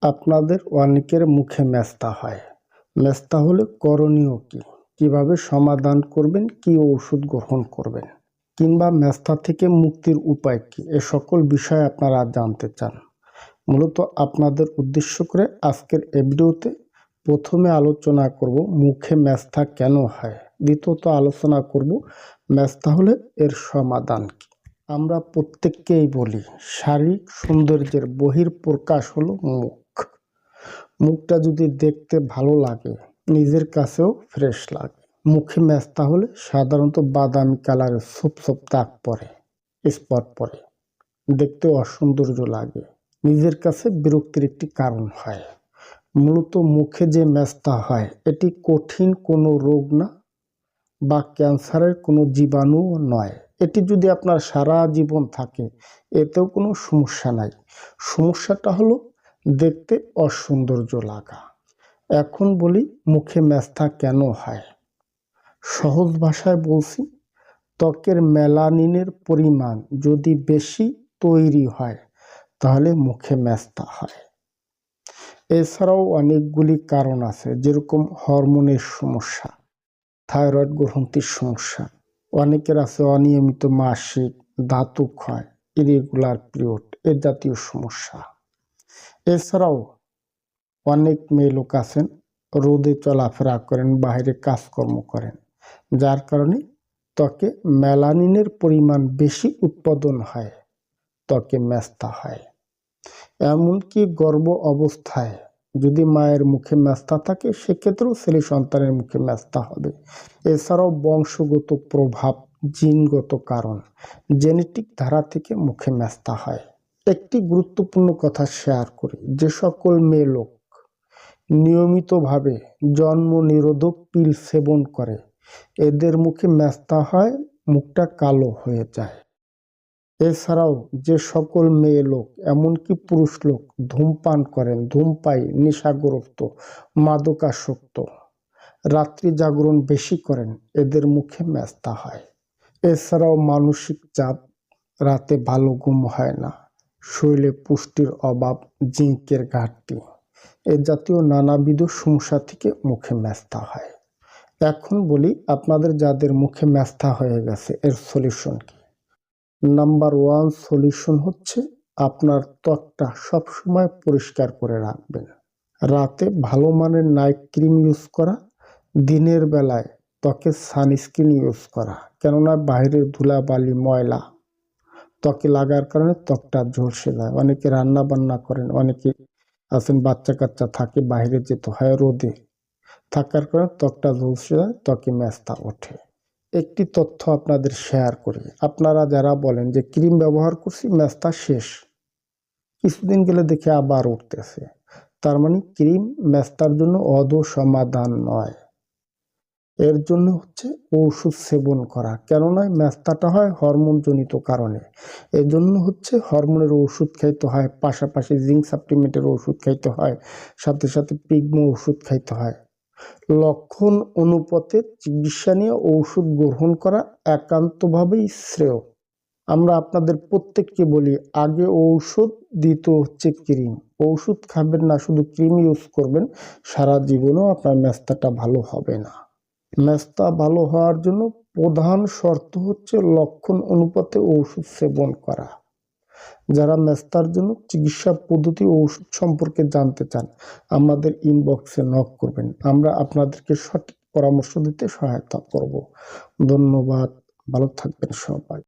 আপনাদের অনেকের মুখে মেস্তা হয়। মেস্তা হলে করণীয় কি? কিভাবে সমাধান করবেন? কি ওষুধ গ্রহণ করবেন? কিংবা মেস্তা থেকে মুক্তির উপায় কি? এ সকল বিষয় আপনারা জানতে চান। মূলত আপনাদের উদ্দেশ্য করে আজকের এই ভিডিওতে প্রথমে আলোচনা করব মুখে মেস্তা কেন হয়। দ্বিতীয়ত আলোচনা করব মেস্তা হলে এর সমাধান কি। আমরা প্রত্যেককেই বলি শারীরিক সৌন্দর্যের বহিঃপ্রকাশ হলো মুখ। মুখটা যদি দেখতে ভালো লাগে, নিজের কাছেও ফ্রেশ লাগে। মুখে মেস্তা হলে সাধারণত বাদামি কালারের ছোপ ছোপ দাগ পড়ে, স্পট পড়ে, দেখতে অসৌন্দর্য লাগে, নিজের কাছে বিরক্তির একটি কারণ হয়। মূলত মুখে যে মেস্তা হয় এটি কঠিন কোনো রোগ না বা ক্যান্সারের কোনো জীবাণুও নয়। এটি যদি আপনার সারা জীবন থাকে এতেও কোনো সমস্যা নাই। সমস্যাটা হলো দেখতে অসৌন্দর্য লাগা। এখন বলি মুখে মেস্তা কেন হয়। সহজ ভাষায় বলছি, ত্বকের মেলানিনের পরিমাণ যদি বেশি তৈরি হয় তাহলে মুখে মেস্তা হয়। এছাড়াও অনেকগুলি কারণ আছে, যেরকম হরমোনের সমস্যা, থাইরয়েড গ্রন্থির সমস্যা, অনেকের আছে অনিয়মিত মাসিক, ধাতু ক্ষয়, ইরেগুলার পিরিয়ড, এ জাতীয় সমস্যা। এছাড়াও অনেক মেয়ে লোক আছেন রোদে চলাফেরা করেন, বাইরে কাজকর্ম করেন, যার কারণে ত্বকে মেলানিনের পরিমাণ বেশি উৎপাদন হয়, ত্বকে মেস্তা হয়। এমনকি গর্ভ অবস্থায় যদি মায়ের মুখে মেস্তা থাকে সেক্ষেত্রেও ছেলে সন্তানের মুখে মেস্তা হবে। এছাড়াও বংশগত প্রভাব, জিনগত কারণ, জেনেটিক ধারা থেকে মুখে মেস্তা হয়। একটি গুরুত্বপূর্ণ কথা শেয়ার করি, যে সকল মেয়ে লোক নিয়মিতভাবে জন্ম নিরোধক পিল সেবন করে এদের মুখে মেস্তা হয়, মুখটা কালো হয়ে যায়। এছাড়াও যে সকল মেয়ে লোক, এমনকি পুরুষ লোক ধূমপান করেন, ধূমপাই, নেশাগ্রস্ত, মাদকাসক্ত, রাত্রি জাগরণ বেশি করেন, এদের মুখে মেস্তা হয়। এছাড়াও মানসিক চাপ, রাতে ভালো ঘুম হয় না, শরীরে পুষ্টির অভাব, জিঙ্কের ঘাটতি, এ জাতীয় নানাবিধ সমস্যা থেকে মুখে মেস্তা হয়। এখন বলি আপনাদের যাদের মুখে মেস্তা হয়ে গেছে এর সলিউশন কি। নাম্বার 1 সলিউশন হচ্ছে আপনার ত্বকটা সবসময় পরিষ্কার করে রাখবেন। রাতে ভালো মানের নাইট ক্রিম ইউজ করা, দিনের বেলায় ত্বকে সানস্ক্রিন ইউজ করা। কেননা বাইরের ধুলাবালি, ময়লা ত্বকে লাগার কারণে ত্বকটা ঝলসে যায়। অনেকে রান্না বান্না করেন, অনেকে আছেন বাচ্চা কাচ্চা থাকে, বাইরে যেতে হয়, রোদে থাকার কারণে ত্বকটা ঝলসে যায়, ত্বকে মেস্তা ওঠে। একটি তথ্য আপনাদের শেয়ার করি, আপনারা যারা বলেন যে ক্রিম ব্যবহার করছি মেস্তা শেষ, কিছুদিন গেলে দেখে আবার উঠতেছে, তার মানে ক্রিম মেস্তার জন্য আদৌ সমাধান নয়। এর জন্য হচ্ছে ওষুধ সেবন করা। কেননা মেস্তাটা হয় হরমোন জনিত কারণে, এর জন্য হচ্ছে হরমোনের ওষুধ খাইতে হয়, পাশাপাশি জিঙ্ক সাপ্লিমেন্টের ওষুধ খাইতে হয়, সাথে সাথে পিগমো ওষুধ খাইতে হয়। লক্ষণ অনুপাতে চিকিৎসা নিয়ে ঔষধ গ্রহণ করা একান্তভাবেই শ্রেয়। আমরা আপনাদের প্রত্যেককে বলি আগে ঔষধ, দ্বিতীয় হচ্ছে ক্রিম। ওষুধ খাবেন না, শুধু ক্রিম ইউজ করবেন, সারা জীবনেও আপনার মেস্তাটা ভালো হবে না। মেস্তা ভালো হওয়ার জন্য প্রধান শর্ত হচ্ছে লক্ষণ অনুপাতে ঔষধ সেবন করা। যারা মেস্তার জন্য চিকিৎসা পদ্ধতি ও ওষুধ সম্পর্কে জানতে চান আমাদের ইনবক্সে নক করবেন, আমরা আপনাদেরকে সঠিক পরামর্শ দিতে সহায়তা করব। ধন্যবাদ, ভালো থাকবেন সবাই।